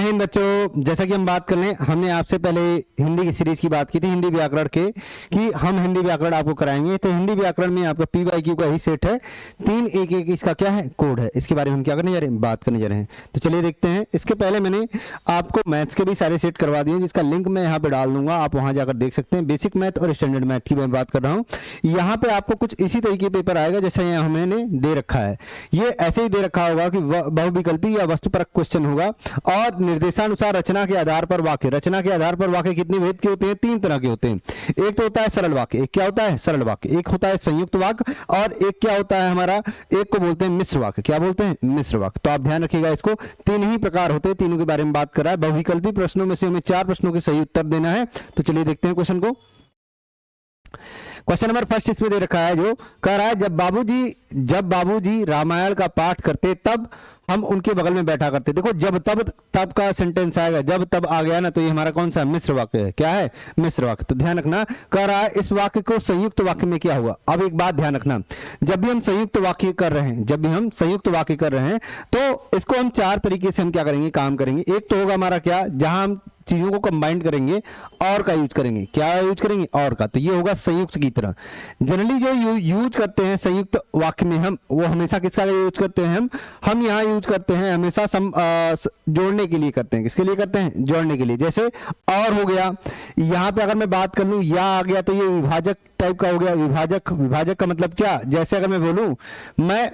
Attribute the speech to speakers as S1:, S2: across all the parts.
S1: हिंद बच्चों, जैसा कि हम बात कर लें, हमने आपसे पहले हिंदी की सीरीज की बात की थी, हिंदी व्याकरण के, कि हम हिंदी व्याकरण आपको कराएंगे। तो हिंदी व्याकरण में आपका PYQ का ही सेट है, 3 एक इसका क्या है, कोड है। इसके बारे में हम क्या करने जा रहे हैं, बात करने जा रहे हैं। तो चलिए देखते हैं। इसके पहले मैंने आपको मैथ्स के भी सारे सेट करवा दिए, जिसका लिंक मैं यहाँ पे डाल दूंगा, आप वहां जाकर देख सकते हैं। बेसिक मैथ और स्टैंडर्ड मैथ की मैं बात कर रहा हूँ। यहाँ पे आपको कुछ इसी तरीके पेपर आएगा जैसे यहाँ मैंने दे रखा है। ये ऐसे ही दे रखा होगा कि बहुविकल्पी या वस्तुपरक क्वेश्चन होगा, और निर्देशानुसार रचना के आधार पर वाक्य। रचना के आधार पर वाक्य कितने भेद के होते हैं, 3 तरह के होते हैं। एक तो होता है सरल वाक्य, एक क्या होता है, सरल वाक्य, एक होता है संयुक्त वाक्य, और एक क्या होता है हमारा, एक को बोलते हैं मिश्र वाक्य। क्या बोलते हैं, मिश्र वाक्य। तो आप ध्यान रखिएगा, इसको 3 ही प्रकार होते हैं, तीनों के बारे में बात कर रहा है। बहुविकल्पी प्रश्नों में से हमें 4 प्रश्नों के सही उत्तर देना है। तो चलिए देखते हैं क्वेश्चन को। क्वेश्चन नंबर फर्स्ट इसमें दे रखा है, जो कह रहा है, जब बाबूजी रामायण का पाठ करते तब हम उनके बगल में बैठा करते। देखो, जब तब का सेंटेंस आएगा, जब तब आ गया ना, तो ये हमारा कौन सा मिश्र वाक्य है। क्या है, मिश्र वाक्य। तो ध्यान रखना, कह रहा है इस वाक्य को संयुक्त वाक्य में क्या हुआ। अब एक बात ध्यान रखना, जब भी हम संयुक्त वाक्य कर रहे हैं, तो इसको हम 4 तरीके से हम क्या करेंगे, काम करेंगे। एक तो होगा हमारा क्या, जहां हम चीजों को कंबाइन करेंगे, और का यूज करेंगे। क्या यूज करेंगे, और का। तो ये होगा संयुक्त की तरह। जनरली जो यूज करते हैं संयुक्त वाक्य में हम, वो हमेशा किसका यूज करते हैं, हम यहाँ यूज करते हैं हमेशा जोड़ने के लिए करते हैं। किसके लिए करते हैं, जोड़ने के लिए। जैसे और हो गया, यहाँ पे अगर मैं बात कर लूं, या आ गया, तो ये विभाजक टाइप का हो गया। विभाजक का मतलब क्या, जैसे अगर मैं बोलूं, मैं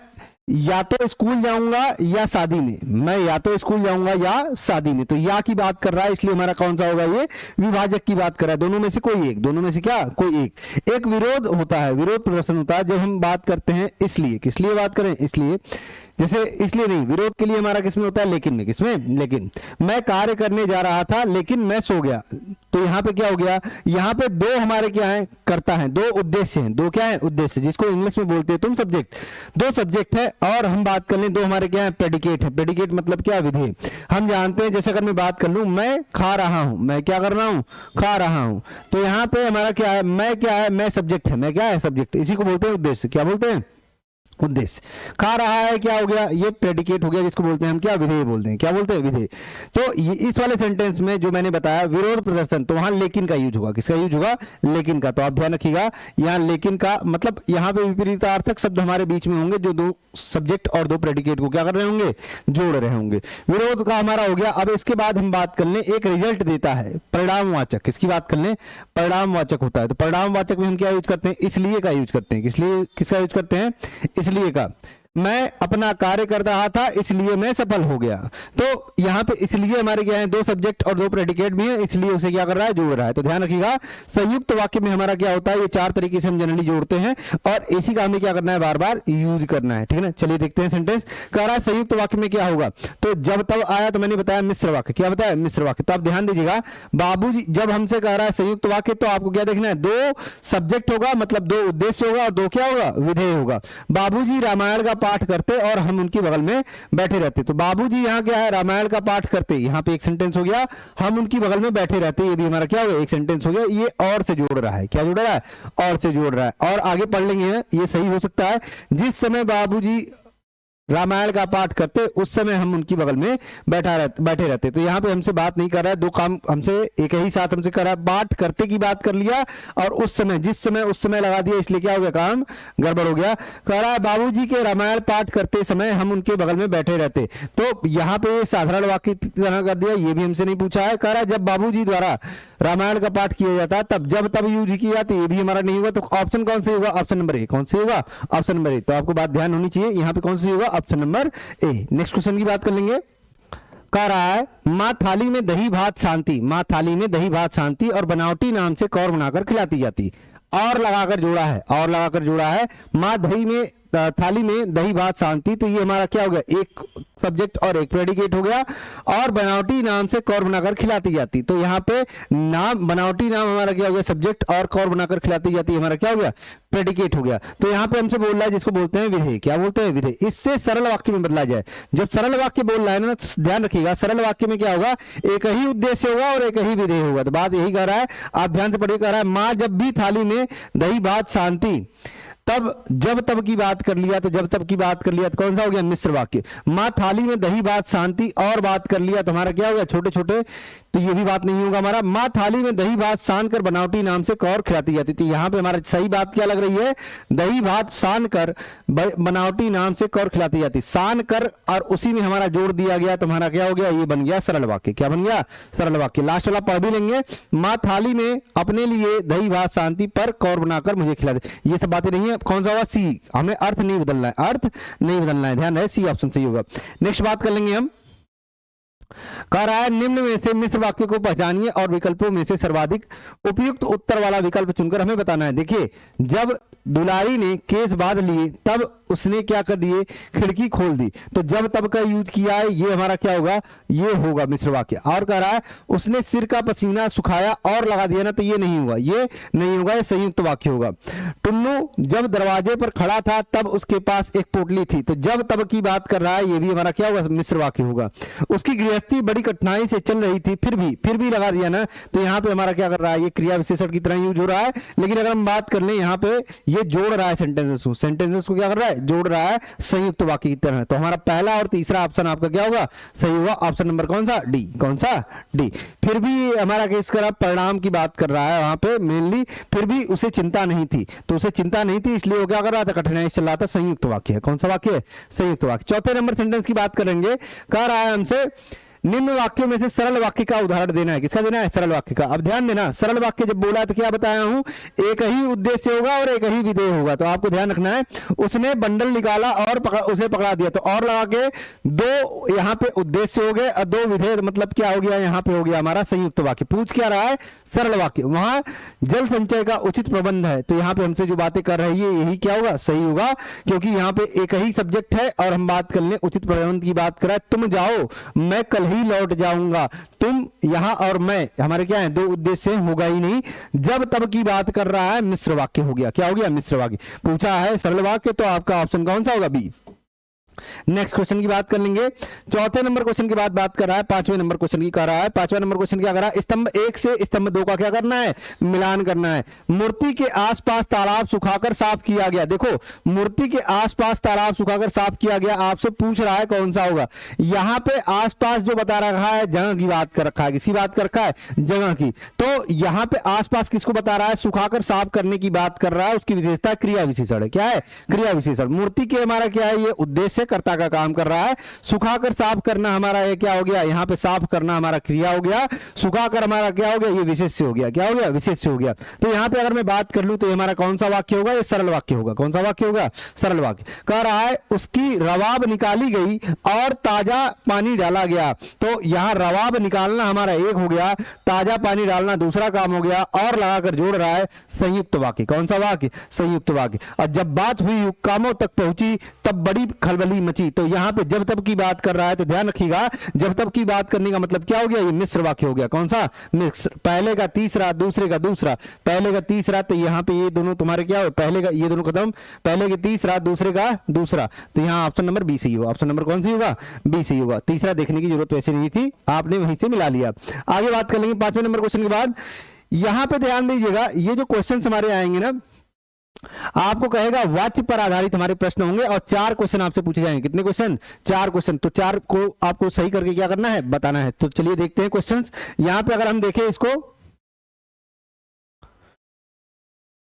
S1: या तो स्कूल जाऊंगा या शादी में, मैं या तो स्कूल जाऊंगा या शादी में, तो या की बात कर रहा है, इसलिए हमारा कौन सा होगा, ये विभाजक की बात कर रहा है। दोनों में से कोई एक, दोनों में से क्या, कोई एक। एक विरोध होता है, विरोध प्रदर्शन होता है, जब हम बात करते हैं इसलिए। किस लिए बात करें, इसलिए। जैसे इसलिए नहीं, विरोध के लिए हमारा किसमें होता है, लेकिन में। किसमें, लेकिन। मैं कार्य करने जा रहा था लेकिन मैं सो गया, तो यहाँ पे क्या हो गया, यहाँ पे 2 हमारे क्या है, कर्ता है, 2 उद्देश्य हैं। 2 क्या है, उद्देश्य, जिसको इंग्लिश में बोलते हैं तुम सब्जेक्ट। 2 सब्जेक्ट है, और हम बात कर लें, 2 हमारे क्या है, प्रेडिकेट है। प्रेडिकेट मतलब क्या, विधेय। हम जानते हैं, जैसे अगर मैं बात कर लूं, मैं खा रहा हूं, मैं क्या कर रहा हूं, खा रहा हूं, तो यहाँ पे हमारा क्या है, मैं क्या है, मैं सब्जेक्ट है, मैं क्या है, सब्जेक्ट। इसी को बोलते हैं उद्देश्य। क्या बोलते हैं, उद्देश्य। खा रहा है, क्या हो गया, ये प्रेडिकेट हो गया, जिसको बोलते हैं हम क्या, विधेय बोलते हैं। क्या बोलते हैं, विधेय। तो इस वाले सेंटेंस में जो मैंने बताया विरोध प्रदर्शन, तो वहां लेकिन का यूज होगा। किसका यूज होगा, लेकिन का। तो आप ध्यान रखिएगा, यहाँ लेकिन का मतलब, यहाँ पे विपरीतार्थक शब्द हमारे बीच में होंगे, जो 2 सब्जेक्ट और 2 प्रेडिकेट को क्या कर रहे होंगे, जोड़ रहे होंगे। विरोध का हमारा हो गया। अब इसके बाद हम बात कर लें, एक रिजल्ट देता है, परिणामवाचक। किसकी बात कर लें, परिणामवाचक होता है। तो परिणामवाचक में हम क्या यूज करते हैं, इसलिए का यूज करते हैं। किसलिए, किसका यूज करते हैं, इसलिए का। मैं अपना कार्य कर रहा था इसलिए मैं सफल हो गया, तो यहाँ पे इसलिए हमारे क्या है, 2 सब्जेक्ट और 2 प्रेडिकेट भी है, इसलिए उसे क्या कर रहा है, जोड़ रहा है। तो ध्यान रखिएगा, संयुक्त वाक्य में हमारा क्या होता है, ये 4 तरीके से हम जनरली जोड़ते हैं, और इसी का हमें क्या करना है, बार बार यूज करना है। ठीक है ना। चलिए देखते हैं सेंटेंस। कह रहा है संयुक्त वाक्य में क्या होगा, तो जब तब आया, तो मैंने बताया मिश्र वाक्य। क्या बताया, मिश्र वाक्य। तो आप ध्यान दीजिएगा, बाबूजी जब हमसे कह रहा है संयुक्त वाक्य, तो आपको क्या देखना है, 2 सब्जेक्ट होगा, मतलब 2 उद्देश्य होगा, और 2 क्या होगा, विधेय होगा। बाबूजी रामायण का पाठ करते और हम उनकी बगल में बैठे रहते। तो बाबूजी यहाँ क्या है, रामायण का पाठ करते, यहाँ पे एक सेंटेंस हो गया। हम उनकी बगल में बैठे रहते, ये भी हमारा क्या हो गया, एक सेंटेंस हो गया। ये और से जोड़ रहा है। क्या जोड़ रहा है, और से जोड़ रहा है। और आगे पढ़ लेंगे, ये सही हो सकता है, जिस समय बाबूजी रामायण का पाठ करते उस समय हम उनकी बगल में बैठे रहते। तो यहाँ पे हमसे बात नहीं कर रहा है, 2 काम हमसे एक ही साथ हमसे कर रहा है। पाठ करते की बात कर लिया, और उस समय, जिस समय, उस समय लगा दिया, इसलिए क्या हो गया, काम गड़बड़ हो गया। कह रहा है बाबूजी के रामायण पाठ करते समय हम उनके बगल में बैठे रहते। तो यहाँ पे साधारण वाक्य की तरह कर दिया, ये भी हमसे नहीं पूछा है। कह रहा है जब बाबूजी द्वारा रामायण का पाठ किया जाता, तब जब तब यूज किया जाता, ये भी हमारा नहीं होगा। तो ऑप्शन कौन से होगा, ऑप्शन नंबर ए। कौन से होगा, ऑप्शन नंबर ए। तो आपको बात ध्यान होनी चाहिए, यहाँ पे कौन सी होगा, option number A. Next question की बात कर लेंगे। कह रहा है माँ थाली में दही भात शांति, माँ थाली में दही भात शांति और बनावटी नाम से कौर बनाकर खिलाती जाती। और लगाकर जोड़ा है, और लगाकर जोड़ा है, माँ दही में थाली में दही भात शांति, तो ये हमारा क्या हो गया, एक सब्जेक्ट और एक प्रेडिकेट हो गया। और बनावटी नाम से कौर बनाकर खिलाती जाती, तो यहाँ पे नाम, बनावटी नाम हमारा क्या हो गया, सब्जेक्ट, और कौर बनाकर खिलाती जाती हमारा क्या हो गया, प्रेडिकेट हो गया। तो यहाँ पे हमसे बोल रहा है, जिसको बोलते हैं विधेय। क्या बोलते हैं, विधेय। इससे सरल वाक्य में बदला जाए। जब सरल वाक्य बोल रहा है ना, तो ध्यान रखिएगा, सरल वाक्य में क्या होगा, एक ही उद्देश्य होगा और एक ही विधेय होगा। तो बात यही कह रहा है, आप ध्यान से पढ़िए। कह रहा है माँ जब भी थाली में दही भात शांति तब जब तब की बात कर लिया तो जब तब की बात कर लिया तो कौन सा हो गया, मिश्र वाक्य। माँ थाली में दही भात शांति और बात कर लिया तो हमारा क्या हो गया, छोटे छोटे, तो ये भी बात नहीं होगा हमारा। माँ थाली में दही भात सान कर बनावटी नाम से कौर खिलाती जाती थी, यहाँ पे हमारा सही बात क्या लग रही है, दही भात सान कर बनावटी नाम से कौर खिलाती जाती, सान कर और उसी में हमारा जोड़ दिया गया तो हमारा क्या हो गया, ये बन गया सरल वाक्य। क्या बन गया, सरल वाक्य। लास्ट वाला पढ़ भी लेंगे, माँ थाली में अपने लिए दही भात शांति पर कौर बनाकर मुझे खिला दे, ये सब बातें नहीं है। कौन सा होगा, सी, हमें अर्थ नहीं बदलना है, अर्थ नहीं बदलना है, ध्यान रहे सी ऑप्शन सही होगा। नेक्स्ट बात कर लेंगे हम, कह रहा है निम्न में से मिश्र वाक्य को पहचानिए और विकल्पों में से सर्वाधिक उपयुक्त उत्तर वाला विकल्प चुनकर हमें बताना है। देखिए, जब दुलारी ने केस बांध लिए तब उसने क्या कर दिए, खिड़की खोल दी, तो जब तब का यूज किया है, ये हमारा क्या होगा, ये होगा मिश्र वाक्य। और कह रहा है उसने सिर का पसीना सुखाया और लगा दिया ना, तो ये नहीं होगा, ये नहीं होगा, ये संयुक्त वाक्य होगा। टुन्नू जब दरवाजे पर खड़ा था तब उसके पास एक पोटली थी, तो जब तब की बात कर रहा है, ये भी हमारा क्या होगा, मिश्र वाक्य होगा। उसकी गृहस्थी बड़ी कठिनाई से चल रही थी, फिर भी लगा दिया ना, तो यहाँ पे हमारा क्या कर रहा है, ये क्रिया विशेषण की तरह यूज हो रहा है। लेकिन अगर हम बात कर लें, यहाँ पे ये जोड़ रहा है सेंटेंसेस को क्या कर रहा है, जोड़ रहा है संयुक्त वाक्य की तरह। तो हमारा पहला और तीसरा ऑप्शन आपका क्या होगा, सही होगा। ऑप्शन नंबर कौन सा, डी। कौन सा, डी। फिर भी हमारा केस कर परिणाम की बात कर रहा है वहां पे मेनली, फिर भी उसे चिंता नहीं थी, तो उसे चिंता नहीं थी इसलिए वो क्या कर रहा था, कठिनाई चल रहा था, संयुक्त वाक्य है। कौन सा वाक्य है, संयुक्त वाक्य। चौथे नंबर सेंटेंस की बात करेंगे, कह रहा है हमसे निम्न वाक्यों में से सरल वाक्य का उदाहरण देना है। किसका देना है, सरल वाक्य का। अब ध्यान देना, सरल वाक्य जब बोला तो क्या बताया हूं, एक ही उद्देश्य होगा और एक ही विधेय होगा, तो आपको ध्यान रखना है। उसने बंडल निकाला और उसे पकड़ा दिया, तो और लगा के दो यहाँ पे उद्देश्य हो गए और दो विधेय, मतलब क्या हो गया, यहाँ पे हो गया हमारा संयुक्त वाक्य। पूछ क्या रहा है, सरल वाक्य। वहां जल संचय का उचित प्रबंध है, तो यहाँ पे हमसे जो बातें कर रही है यही क्या होगा, सही होगा, क्योंकि यहाँ पे एक ही सब्जेक्ट है और हम बात कर ले उचित प्रबंध की बात कर रहा है। तुम जाओ मैं कल ही लौट जाऊंगा, तुम यहां और मैं, हमारे क्या है, दो उद्देश्य होगा ही नहीं। जब तब की बात कर रहा है, मिश्र वाक्य हो गया। क्या हो गया, मिश्र वाक्य। पूछा है सरल वाक्य, तो आपका ऑप्शन कौन सा होगा, बी। नेक्स्ट क्वेश्चन की बात कर लेंगे। चौथे नंबर क्वेश्चन की बात कर रहा है, पांचवें नंबर क्वेश्चन की कर रहा है। पांचवें नंबर क्वेश्चन क्या कर रहा है, स्तंभ 1 से स्तंभ 2 का क्या करना है, मिलान करना है। मूर्ति के आसपास तालाब सुखाकर साफ किया गया। देखो, मूर्ति के आसपास तालाब सुखाकर साफ किया गया, आपसे पूछ रहा है कौन सा होगा। यहां पे आसपास जो बता रखा है, जगह की बात कर रखा है, किसी बात कर रखा है, जगह की। तो यहां पे आसपास किसको बता रहा है, सुखाकर साफ करने की बात कर रहा है। उसकी विशेषता क्रिया विशेषण है। क्या है, क्रिया विशेषण। मूर्ति के हमारा क्या है, ये उद्देश्य कर्ता का काम कर रहा है। सुखाकर साफ करना हमारा ये क्या हो गया, यहाँ पे साफ करना हमारा क्रिया हो गया, सुखाकर हमारा क्या हो गया, ये विशेष्य हो गया। क्या हो गया, विशेष्य हो गया। तो यहाँ पे अगर मैं बात कर लूं तो हमारा कौन सा वाक्य होगा, ये सरल वाक्य होगा। कौन सा वाक्य होगा, सरल वाक्य। कह रहा है उसकी रवाब निकाली गई और ताजा पानी डाला गया, तो यहाँ रवाब निकालना हमारा एक हो गया, ताजा पानी डालना दूसरा काम हो गया, और लगाकर जोड़ रहा है संयुक्त वाक्य। कौन सा वाक्य, संयुक्त वाक्य। और जब बात हुई कामों तक पहुंची तब बड़ी खलबली मची, तो यहाँ पे जब तब की बात कर रहा है, तो ध्यान रखिएगा जब तब की बात करने का मतलब क्या हो गया, ये मिश्र वाक्य हो गया। कौन सा, मिश्र। पहले का तीसरा, दूसरे का दूसरा, पहले का तीसरा, तो यहाँ पे ये दोनों तुम्हारे क्या हो, पहले का ये दोनों खत्म, पहले का तीसरा, दूसरे का दूसरा, तो यहाँ ऑप्शन नंबर बी सही होगा। ऑप्शन नंबर कौन सी होगा, बी सही होगा। तीसरा देखने की जरूरत वैसे नहीं थी, आपने वहीं से मिला लिया। आगे बात कर लेंगे पांचवें नंबर क्वेश्चन के बाद। यहां पे ध्यान दीजिएगा, ये जो क्वेश्चन हमारे आएंगे ना, आपको कहेगा वाच्य पर आधारित हमारे प्रश्न होंगे और 4 क्वेश्चन आपसे पूछे जाएंगे। कितने क्वेश्चन, 4 क्वेश्चन। तो 4 को आपको सही करके क्या करना है, बताना है। तो चलिए देखते हैं क्वेश्चंस। यहां पे अगर हम देखें इसको,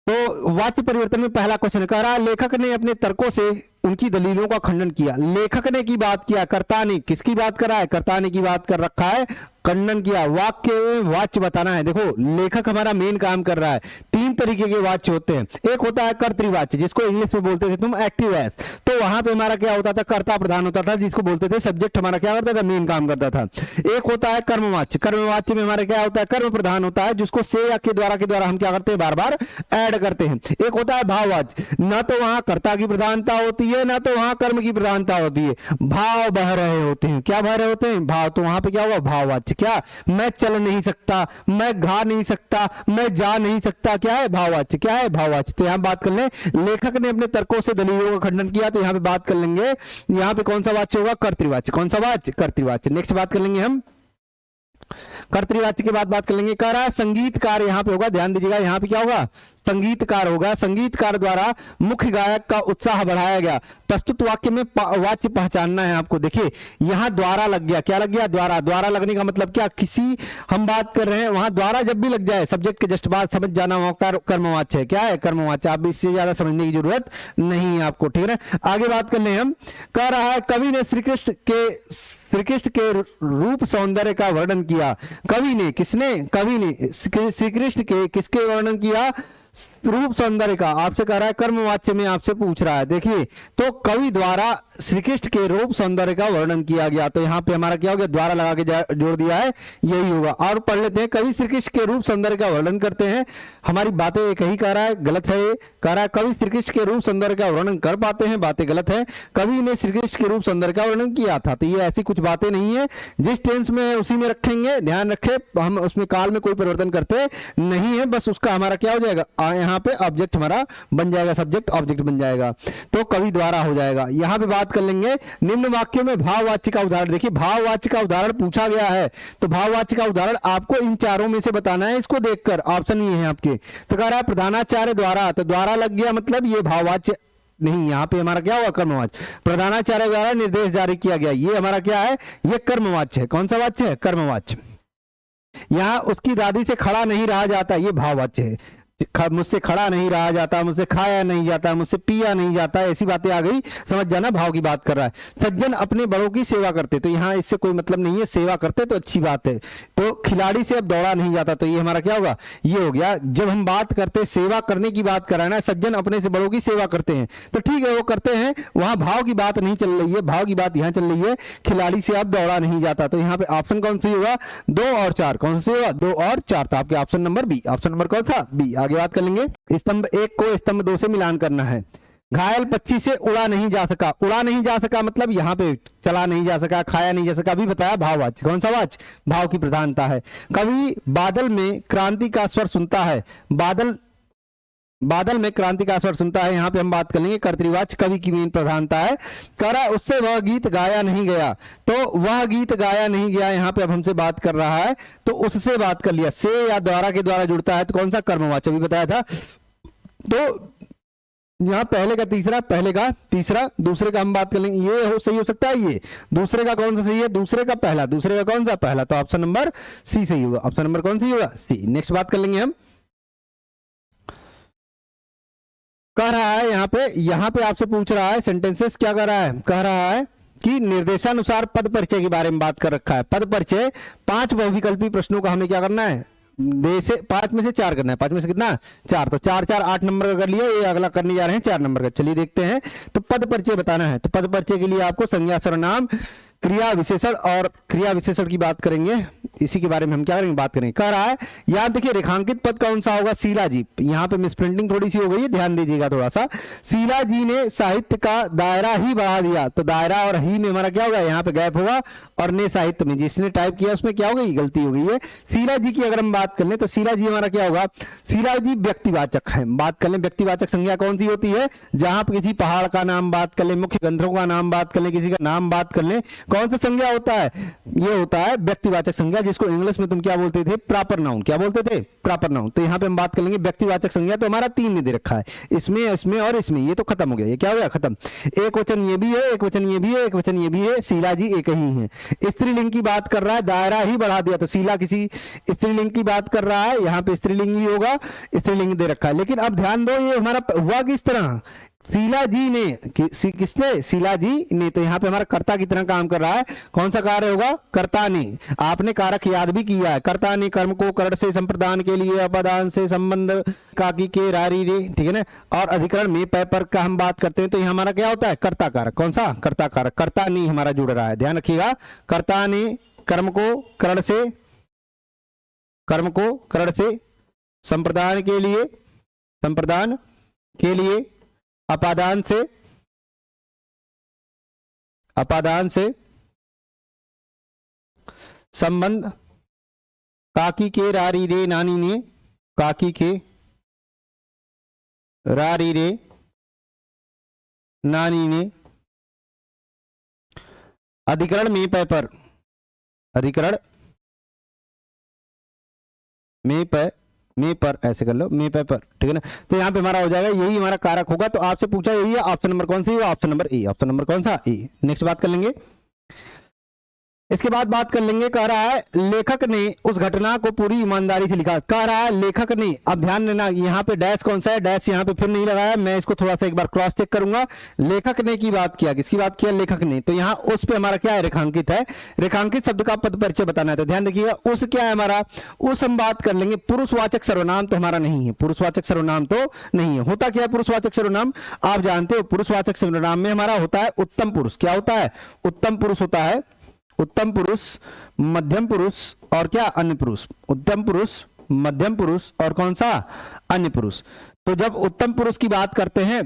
S1: तो वाच्य परिवर्तन में पहला क्वेश्चन कह रहा है लेखक ने अपने तर्कों से उनकी दलीलों का खंडन किया। लेखक ने की बात किया, कर्ता ने, किसकी बात कर रहा है, कर्ता ने की बात कर रखा है, खंडन किया। वाक्य में वाच्य बताना है। देखो, लेखक हमारा मेन काम कर रहा है। 3 तरीके के वाच्य होते हैं। एक होता है कर्तृवाच्य, जिसको इंग्लिश में बोलते थे तुम एक्टिव एस, तो वहां पे हमारा क्या होता था, कर्ता प्रधान होता था, जिसको बोलते थे सब्जेक्ट हमारा क्या करता था, मेन काम करता था। एक होता है कर्मवाच्य। कर्मवाच्य में हमारा क्या होता है, कर्म प्रधान होता है, जिसको से या के द्वारा हम क्या करते हैं, बार बार ऐड करते हैं। एक होता है भाववाच्य, ना तो वहां कर्ता की प्रधानता होती है, ना तो वहां कर्म की प्रधानता होती है, भाव बह रहे होते हैं। क्या बह रहे होते हैं, भाव। तो वहां पे क्या हुआ, भाववाच्य। क्या, मैं चल नहीं सकता, मैं गा नहीं सकता, मैं जा नहीं सकता, क्या है, भाववाच्य। क्या है, भाववाच्य। तो यहां बात कर लें, लेखक ने अपने तर्कों से दलीलों का खंडन किया, तो यहां पे बात कर लेंगे, यहां पे कौन सा वाच्य होगा, कर्तृवाच्य। कौन सा वाच्य, कर्तृवाच्य। नेक्स्ट बात कर लेंगे हम कर्तृवाच्य के बाद बात कर लेंगे। कह रहा है संगीतकार, यहां पे होगा, ध्यान दीजिएगा, यहां पे क्या होगा, संगीतकार होगा, संगीतकार द्वारा मुख्य गायक का उत्साह बढ़ाया गया। प्रस्तुत वाक्य में वाच्य पहचानना है आपको। देखिए यहां द्वारा लग गया, क्या लग गया, द्वारा। द्वारा लगने का मतलब क्या, किसी हम बात कर रहे हैं वहां द्वारा जब भी लग जाए सब्जेक्ट के जस्ट बाद समझ जाना वहां कर्मवाच्य है। क्या है, कर्मवाच्य। आप इससे ज्यादा समझने की जरूरत नहीं है आपको, ठीक है। आगे बात कर ले हम। कह रहा है कवि ने श्री कृष्ण के रूप सौंदर्य का वर्णन किया। कवि ने, किसने, कवि ने श्री कृष्ण के किसके वर्णन किया, रूप सौंदर्य का। आपसे कह रहा है कर्मवाच्य में आपसे पूछ रहा है। देखिए तो कवि द्वारा श्री कृष्ण के रूप सौंदर्य का वर्णन किया गया, तो यहां पे हमारा क्या हो गया, द्वारा लगा के जोड़ दिया है, यही होगा। और पढ़ लेते हैं, कवि श्री कृष्ण के रूप सौंदर्य का वर्णन करते हैं। हमारी बातें एक ही कह रहा है, गलत है। कह रहा है कवि श्री कृष्ण के रूप सौंदर्य का वर्णन कर पाते हैं, बातें गलत है। कवि ने श्री कृष्ण के रूप सौंदर्य का वर्णन किया था, तो ये ऐसी कुछ बातें नहीं है। जिस टेंस में है उसी में रखेंगे, ध्यान रखें, हम उसमें काल में कोई परिवर्तन करते नहीं है, बस उसका हमारा क्या हो जाएगा, यहाँ पे ऑब्जेक्ट हमारा बन जाएगा, सब्जेक्ट ऑब्जेक्ट बन जाएगा, तो कवि द्वारा हो जाएगा। यहां पे बात कर लेंगे निम्न वाक्यों में भाववाच्य का उदाहरण। देखिए भाववाच्य का उदाहरण पूछा गया है, तो भाववाच्य का उदाहरण आपको इन चारों में से बताना है। इसको देखकर ऑप्शन ये है आपके। तो कह रहा है प्रधानाचार्य द्वारा, तो द्वारा लग गया मतलब ये भाववाच्य नहीं, यहाँ पे हमारा क्या हुआ, कर्मवाच्य। प्रधानाचार्य द्वारा निर्देश जारी किया गया, ये हमारा क्या है, ये कर्मवाच्य है। कौन सा वाच्य है, कर्मवाच्य। यहां उसकी दादी से खड़ा नहीं रहा जाता, ये भाववाच्य है। मुझसे खड़ा नहीं रहा जाता, मुझसे खाया नहीं जाता, मुझसे पिया नहीं जाता, ऐसी बातें आ गई, समझ जाना भाव की बात कर रहा है। सज्जन अपने बड़ों की सेवा करते, तो यहाँ इससे कोई मतलब नहीं है, सेवा करते तो अच्छी बात है। तो खिलाड़ी से अब दौड़ा नहीं जाता, तो ये हमारा क्या होगा, ये हो गया। जब हम बात करते सेवा करने की बात कर रहे हैं ना, सज्जन अपने से बड़ों की सेवा करते हैं, तो ठीक है वो करते हैं, वहां भाव की बात नहीं चल रही है, भाव की बात यहाँ चल रही है, खिलाड़ी से अब दौड़ा नहीं जाता। तो यहाँ पे ऑप्शन कौन सी होगा, 2 और 4, कौन सा होगा, 2 और 4, तो आपके option number B. Option number कौन सा, बी। आगे बात कर लेंगे, स्तंभ 1 को स्तंभ 2 से मिलान करना है। घायल पक्षी से उड़ा नहीं जा सका, उड़ा नहीं जा सका मतलब यहाँ पे चला नहीं जा सका, खाया नहीं जा सका, अभी बताया भाववाच्य। कौन सा वाच्य, भाव की प्रधानता है। कवि बादल में क्रांति का स्वर सुनता है, बादल में क्रांति का स्वर सुनता है, यहाँ पे हम बात कर लेंगे कर्तृवाच्य, कवि की मेन प्रधानता है। करा उससे वह गीत गाया नहीं गया, तो वह गीत गाया नहीं गया, यहाँ पे अब हमसे बात कर रहा है, तो उससे बात कर लिया। से या द्वारा के द्वारा जुड़ता है, तो कौन सा, कर्मवाच्य, भी बताया था। तो यहाँ पहले का तीसरा, पहले का तीसरा, दूसरे का हम बात कर लेंगे, ये सही हो सकता है, ये दूसरे का कौन सा सही है, दूसरे का पहला, दूसरे का कौन सा, पहला, तो ऑप्शन नंबर सी सही होगा। ऑप्शन नंबर कौन सी होगा, सी। नेक्स्ट बात कर लेंगे हम। कह रहा है यहाँ पे आपसे पूछ रहा है सेंटेंसेस, क्या कर रहा है, कह रहा है कि निर्देशानुसार पद परिचय के बारे में बात कर रखा है। पद परिचय 5 बहुविकल्पी प्रश्नों का हमें क्या करना है, 5 में से 4 करना है। 5 में से कितना, 4, तो 4 4 8 नंबर का कर लिया, ये अगला करने जा रहे हैं 4 नंबर का। चलिए देखते हैं, तो पद परिचय बताना है, तो पद परिचय के लिए आपको संज्ञा सर्वनाम, क्रिया विशेषण और क्रिया विशेषण की बात करेंगे, इसी के बारे में हम क्या करेंगे, बात करेंगे। कह रहा है यहाँ देखिए रेखांकित पद कौन सा होगा, शीला जी। यहाँ पे मिसप्रिंटिंग थोड़ी सी हो गई है, ध्यान दीजिएगा थोड़ा सा। शीला जी ने साहित्य का दायरा ही बढ़ा दिया, तो दायरा और ही में हमारा क्या होगा, यहाँ पे गैप होगा, और ने साहित्य में जिसने टाइप किया उसमें क्या हो गई, गलती हो गई है। शीला जी की अगर हम बात कर लें, तो शीला जी हमारा क्या होगा, शीला जी व्यक्तिवाचक है। बात कर लें व्यक्तिवाचक संज्ञा कौन सी होती है, जहां पर किसी पहाड़ का नाम बात कर ले, मुख्य ग्रंथों का नाम बात कर ले, किसी का नाम बात कर ले, कौन सा संज्ञा होता है, ये होता है व्यक्तिवाचक संज्ञा, जिसको इंग्लिश में तुम क्या बोलते थे, प्रॉपर नाउन। क्या बोलते थे, प्रॉपर नाउन। तो यहाँ पे हम बात कर लेंगे व्यक्तिवाचक संज्ञा, तो हमारा 3 में दे रखा है, इसमें, इसमें और इसमें, ये तो खत्म हो गया, ये क्या हो गया, खत्म। एक वचन ये भी है, एक वचन ये भी है, एक वचन ये भी है, शीला जी एक ही है। स्त्रीलिंग की बात कर रहा है, दायरा ही बढ़ा दिया, तो शीला किसी स्त्रीलिंग की बात कर रहा है, यहाँ पे स्त्रीलिंग ही होगा, स्त्रीलिंग दे रखा है। लेकिन अब ध्यान दो, ये हमारा हुआ किस तरह, शीला जी ने, किसने, शीला जी ने, तो यहाँ पे हमारा कर्ता की तरह काम कर रहा है। कौन सा कार्य होगा, कर्ता ने। आपने कारक याद भी किया है, कर्ता ने कर्म को कर्ण से संप्रदान के लिए अपादान से संबंध काकी के रारी रे, ठीक है ना। और अधिकरण में पै पर का हम बात करते हैं, तो यहाँ हमारा क्या होता है, कर्ता कारक। कौन सा, कर्ता कारक, कर्ता ने हमारा जुड़ रहा है, ध्यान रखिएगा। कर्ता ने कर्म को कर्ण से संप्रदान के लिए अपादान से संबंध, काकी के रारी रे नानी ने, काकी के रारी रे नानी ने, अधिकरण में पै पर, अधिकरण में पै मे पर, ऐसे कर लो, मे पर, ठीक है ना। तो यहाँ पे हमारा हो जाएगा, यही हमारा कारक होगा। तो आपसे पूछा यही है, ऑप्शन नंबर कौन सी है? Option number A. Option number कौन सा? ए। नेक्स्ट बात कर लेंगे। इसके बाद बात कर लेंगे, कह रहा है लेखक ने उस घटना को पूरी ईमानदारी से लिखा। कह रहा है लेखक ने, अब ध्यान देना यहाँ पे डैश कौन सा है, डैश यहाँ पे फिर नहीं लगाया, मैं इसको थोड़ा सा एक बार क्रॉस चेक करूंगा। लेखक ने की बात किया, किसकी बात किया? लेखक ने। तो यहाँ उस पे हमारा क्या है? रेखांकित है। रेखांकित शब्द का पद परिचय बताना है, तो ध्यान रखिएगा। उस क्या है हमारा? उस हम बात कर लेंगे। पुरुषवाचक सर्वनाम तो हमारा नहीं है, पुरुषवाचक सर्वनाम तो नहीं है। होता क्या है पुरुषवाचक सर्वनाम? आप जानते हो पुरुषवाचक सर्वनाम में हमारा होता है उत्तम पुरुष। क्या होता है? उत्तम पुरुष होता है। उत्तम पुरुष, मध्यम पुरुष और क्या? अन्य पुरुष। उत्तम पुरुष, मध्यम पुरुष और कौन सा? अन्य पुरुष। तो जब उत्तम पुरुष की बात करते हैं,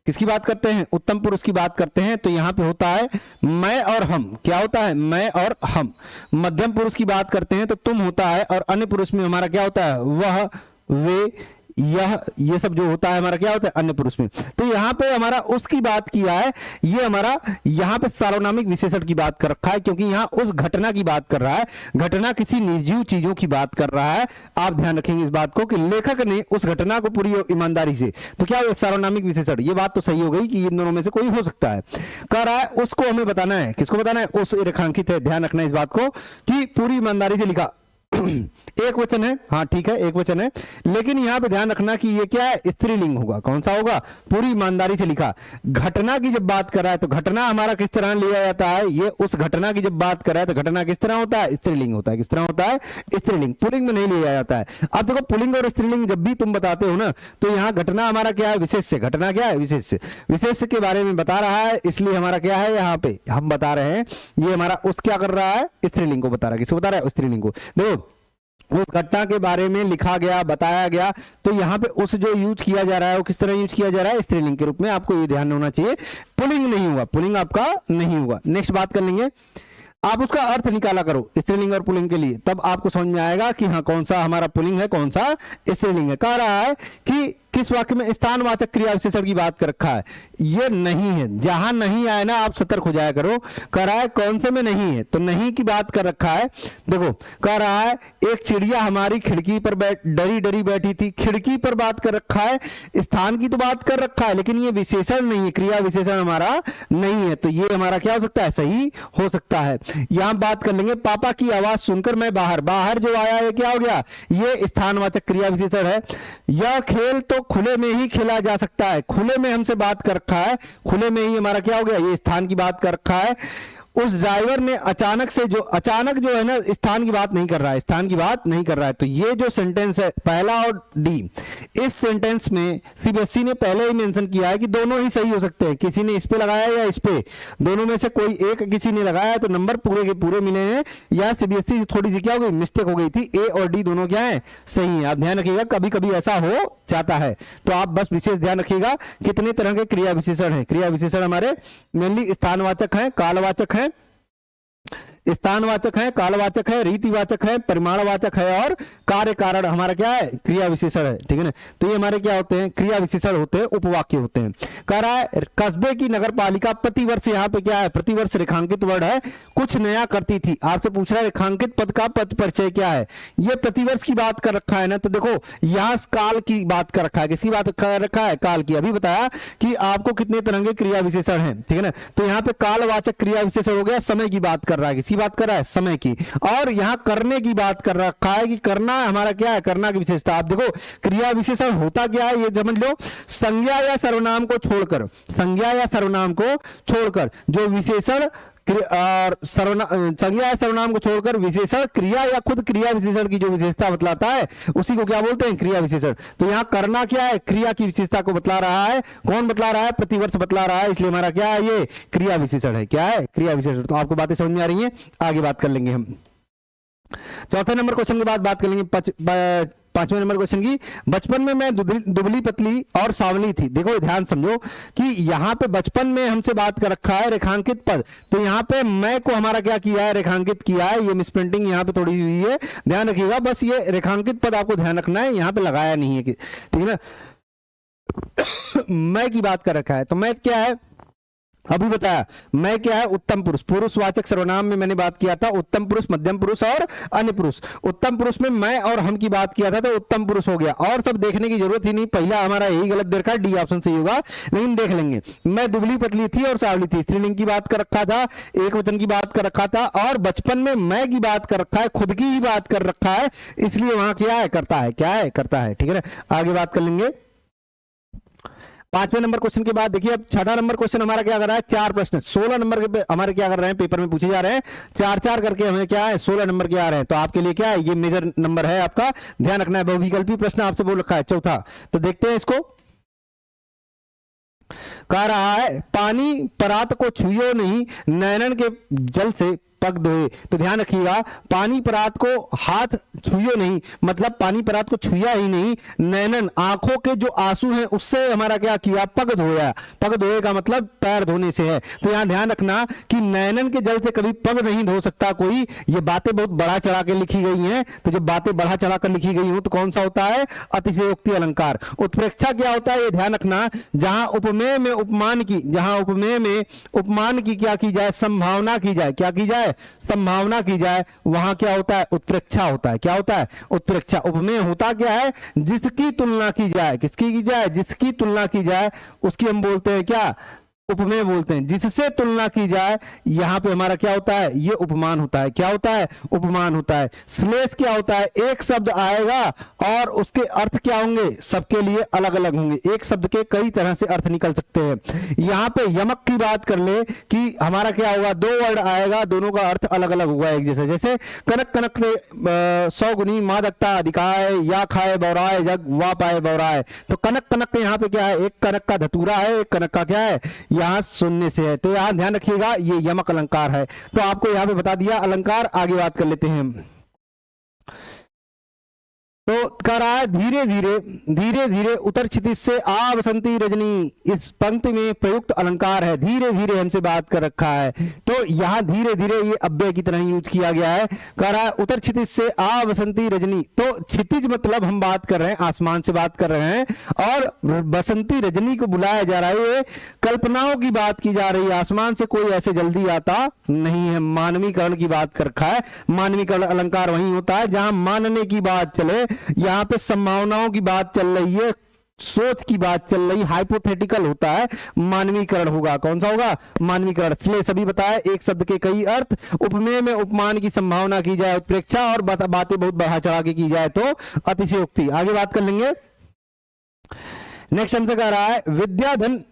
S1: किसकी बात करते हैं? उत्तम पुरुष की बात करते हैं, तो यहां पे होता है मैं और हम। क्या होता है? मैं और हम। मध्यम पुरुष की बात करते हैं तो तुम होता है, और अन्य पुरुष में हमारा क्या होता है? वह, वे, यह, ये सब जो होता है हमारा क्या होता है? अन्य पुरुष में। तो यहां पे हमारा उसकी बात किया है, ये हमारा यहां पे सार्वनामिक विशेषण की बात कर रखा है, क्योंकि यहां उस घटना की बात कर रहा है। घटना किसी निर्जीव चीजों की बात कर रहा है। आप ध्यान रखेंगे इस बात को कि लेखक ने उस घटना को पूरी ईमानदारी से, तो क्या है? सार्वनामिक विशेषण। ये बात तो सही हो गई कि इन दोनों में से कोई हो सकता है। कह रहा है उसको हमें बताना है। किसको बताना है? उस रेखांकित है, ध्यान रखना इस बात को कि पूरी ईमानदारी से लिखा। एक वचन है, हाँ ठीक है एक वचन है, लेकिन यहां पे ध्यान रखना कि ये क्या है? स्त्रीलिंग होगा। कौन सा होगा? पूरी ईमानदारी से लिखा। घटना की जब बात कर रहा है तो घटना हमारा किस तरह लिया जाता है? ये उस घटना की जब बात कर रहा है तो घटना किस तरह होता है? स्त्रीलिंग होता है। किस तरह होता है? स्त्रीलिंग। पुल्लिंग में नहीं लिया जाता है। अब देखो पुल्लिंग और स्त्रीलिंग जब भी तुम बताते हो ना, तो यहाँ घटना हमारा क्या है? विशेष्य। घटना क्या है? विशेष्य। विशेष्य के बारे में बता रहा है, इसलिए हमारा क्या है? यहाँ पे हम बता रहे हैं ये हमारा उस क्या कर रहा है? स्त्रीलिंग को बता रहा है। किसको बता रहा है? स्त्रीलिंग को। देखो उस घटना के बारे में लिखा गया, बताया गया, तो यहाँ पे उस जो यूज किया जा रहा है वो किस तरह यूज किया जा रहा है? स्त्रीलिंग के रूप में। आपको ये ध्यान होना चाहिए, पुल्लिंग नहीं होगा, पुल्लिंग आपका नहीं होगा। नेक्स्ट बात कर लेंगे, आप उसका अर्थ निकाला करो स्त्रीलिंग और पुल्लिंग के लिए, तब आपको समझ में आएगा कि हाँ कौन सा हमारा पुल्लिंग है, कौन सा स्त्रीलिंग है। कह रहा है कि किस वाक्य में स्थानवाचक क्रिया विशेषण की बात कर रखा है? ये नहीं है। जहां नहीं आए ना आप सतर्क हो जाया करो। कह रहा है कौन से में नहीं है? तो नहीं की बात कर रखा है। देखो कह रहा है एक चिड़िया हमारी खिड़की पर डरी डरी बैठी थी। खिड़की पर बात कर रखा है, स्थान की तो बात कर रखा है, लेकिन ये विशेषण नहीं है, क्रिया विशेषण हमारा नहीं है। तो ये हमारा क्या हो सकता है? सही हो सकता है। यहां बात कर लेंगे, पापा की आवाज सुनकर मैं बाहर। बाहर जो आया है क्या हो गया? ये स्थानवाचक क्रिया विशेषण है। यह खेल तो खुले में ही खेला जा सकता है। खुले में हमसे बात कर रखा है, खुले में ही हमारा क्या हो गया? ये स्थान की बात कर रखा है। उस ड्राइवर ने अचानक से, जो अचानक जो है ना, स्थान की बात नहीं कर रहा है, स्थान की बात नहीं कर रहा है। तो ये जो सेंटेंस है पहला और डी, इस सेंटेंस में सीबीएसई ने पहले ही मेंशन किया है कि दोनों ही सही हो सकते हैं। किसी ने इस पे लगाया या इस पे, दोनों में से कोई एक किसी ने लगाया तो नंबर पूरे के पूरे मिले हैं। या सीबीएसई से थोड़ी सी क्या हो गई? मिस्टेक हो गई थी। ए और डी दोनों क्या है? सही है। आप ध्यान रखिएगा, कभी कभी ऐसा हो जाता है, तो आप बस विशेष ध्यान रखिएगा। कितने तरह के क्रिया विशेषण है? क्रिया विशेषण हमारे मेनली स्थानवाचक है, कालवाचक है, स्थानवाचक है, कालवाचक है, रीतिवाचक है, परिमाणवाचक है और कार्य कारण हमारा क्या है? क्रिया विशेषण है। ठीक है ना। तो ये हमारे क्या होते हैं? क्रिया विशेषण होते हैं, उपवाक्य होते हैं। कह रहा है कस्बे की नगर पालिका प्रतिवर्ष, यहाँ पे क्या है? प्रतिवर्ष रेखांकित वर्ड है, कुछ नया करती थी। आपसे पूछ रहा है रेखांकित पद का पद परिचय क्या है? ये प्रतिवर्ष की बात कर रखा है ना, तो देखो यहाँ काल की बात कर रखा है। किसकी बात कर रखा है? काल की। अभी बताया कि आपको कितने तरह के क्रिया विशेषण है। ठीक है ना। तो यहाँ पे कालवाचक क्रिया विशेषण हो गया, समय की बात कर रहा है। किसकी बात कर रहा है? समय की। और यहाँ करने की बात कर रखा है कि करना हमारा क्या है? करना की विशेषता। आप देखो क्रिया विशेषण होता क्या है ये समझ लो। संज्ञा या सर्वनाम को छोड़कर, संज्ञा या सर्वनाम को छोड़कर जो विशेषण और संज्ञा या सर्वनाम को छोड़कर विशेषण क्रिया या खुद क्रिया विशेषण की जो विशेषता बतलाता है उसी को क्या बोलते हैं? क्रिया विशेषण। तो यहाँ करना क्या है? क्रिया की विशेषता को बतला रहा है। कौन बतला रहा है? प्रतिवर्ष बतला रहा है, इसलिए हमारा क्या है? ये क्रिया विशेषण है। क्या है? क्रिया विशेषण। तो आपको बातें समझ में आ रही है? आगे बात कर लेंगे हम चौथे नंबर क्वेश्चन के बाद बात कर लेंगे पांचवें नंबर क्वेश्चन की। बचपन में मैं दुबली पतली और सांवली थी। देखो ध्यान समझो कि यहाँ पे बचपन में हमसे बात कर रखा है रेखांकित पद, तो यहाँ पे मैं को हमारा क्या किया है? रेखांकित किया है। ये मिसप्रिंटिंग यहाँ पे थोड़ी हुई है, ध्यान रखिएगा। बस ये रेखांकित पद आपको ध्यान रखना है, यहाँ पे लगाया नहीं है। ठीक है ना। मैं की बात कर रखा है, तो मैं क्या है? अभी बताया मैं क्या है, उत्तम पुरुष, पुरुषवाचक सर्वनाम में मैंने बात किया था उत्तम पुरुष, मध्यम पुरुष और अन्य पुरुष। उत्तम पुरुष में मैं और हम की बात किया था तो उत्तम पुरुष हो गया, और सब देखने की जरूरत ही नहीं, पहला हमारा यही गलत देखा, डी ऑप्शन सही होगा, लेकिन देख लेंगे। मैं दुबली पतली थी और सावली थी, स्त्रीलिंग की बात कर रखा था, एक वचन की बात कर रखा था, और बचपन में मैं की बात कर रखा है, खुद की ही बात कर रखा है, इसलिए वहां क्या है, करता है, क्या है, करता है। ठीक है ना, आगे बात कर लेंगे। 5वें नंबर क्वेश्चन के बाद देखिए अब 6ठा नंबर क्वेश्चन हमारा क्या कर रहा है, 4 प्रश्न 16 नंबर के हमारे क्या कर रहे हैं, पेपर में पूछे जा रहे हैं, 4-4 करके हमें क्या है 16 नंबर के आ रहे हैं। तो आपके लिए क्या है, ये मेजर नंबर है आपका, ध्यान रखना है। बहुविकल्पी प्रश्न आपसे बोल रखा है चौथा, तो देखते हैं इसको। कह रहा है पानी परात को छुइयो नहीं, नैनन के जल से पग धोए। तो ध्यान रखिएगा, पानी परात को हाथ छुइयो नहीं, मतलब पानी परात को छुआ ही नहीं, नैनन आंखों के जो आंसू हैं उससे हमारा क्या किया, पग धोया। पग धोए का मतलब पैर धोने से है। तो यहां ध्यान रखना कि नैनन के जल से कभी पग नहीं धो सकता कोई। ये बातें बहुत बढ़ा चढ़ा के लिखी गई हैं, तो जब बातें बढ़ा चढ़ा कर लिखी गई हो तो कौन सा होता है, अतिशयोक्ति अलंकार। उत्प्रेक्षा क्या होता है, ये ध्यान रखना, जहां उपमेय में उपमान की, जहां उपमेय में उपमान की क्या की जाए, संभावना की जाए, क्या की जाए, संभावना की जाए, वहां क्या होता है, उत्प्रेक्षा होता है। क्या होता है, उत्प्रेक्षा। उपमेय होता क्या है, जिसकी तुलना की जाए, किसकी की जाए, जिसकी तुलना की जाए, उसकी हम बोलते हैं क्या, उपमेय बोलते हैं। जिससे तुलना की जाए, यहां पे हमारा क्या होता है, ये उपमान होता है। क्या होता है, उपमान होता है। श्लेष क्या होता है, एक शब्द आएगा और उसके अर्थ क्या होंगे, सबके लिए अलग अलग होंगे। एक शब्द के कई तरह से अर्थ निकल सकते हैं। यहां पे यमक की बात कर ले कि हमारा क्या होगा, 2 वर्ड आएगा, दोनों का अर्थ अलग अलग होगा एक जैसे। जैसे कनक कनक ने 100 गुनी मादकता अधिकाय, या खाए बौराए जग वा पाए बौराए। तो कनक कनक यहाँ पे क्या है, एक कनक का धतूरा है, एक कनक का क्या है, यहां सुनने से है। तो यहां ध्यान रखिएगा, ये यमक अलंकार है। तो आपको यहां पे बता दिया अलंकार। आगे बात कर लेते हैं। तो कह रहा है धीरे धीरे, धीरे धीरे उत्तर क्षितिज से आ बसंती रजनी, इस पंक्ति में प्रयुक्त अलंकार है। धीरे धीरे हमसे बात कर रखा है, तो यहां धीरे धीरे ये अव्यय की तरह यूज किया गया है। कह रहा है उत्तर क्षितिज से आ बसंती रजनी, तो क्षितिज मतलब हम बात कर रहे हैं, आसमान से बात कर रहे हैं, और बसंती रजनी को बुलाया जा रहा है, कल्पनाओं की बात की जा रही है। आसमान से कोई ऐसे जल्दी आता नहीं है, मानवीकरण की बात कर रखा है। मानवीकरण अलंकार वही होता है जहां मानने की बात चले, यहां पे संभावनाओं की बात चल रही है, सोच की बात चल रही, हाइपोथेटिकल होता है, मानवीकरण होगा। कौन सा होगा, मानवीकरण। इसलिए सभी बताया, एक शब्द के कई अर्थ, उपमेय में उपमान की संभावना की जाए उत्प्रेक्षा, और बातें बहुत बढ़ा चढ़ा के की जाए तो अतिशयोक्ति। आगे बात कर लेंगे। नेक्स्ट हमसे कह रहा है विद्याधन,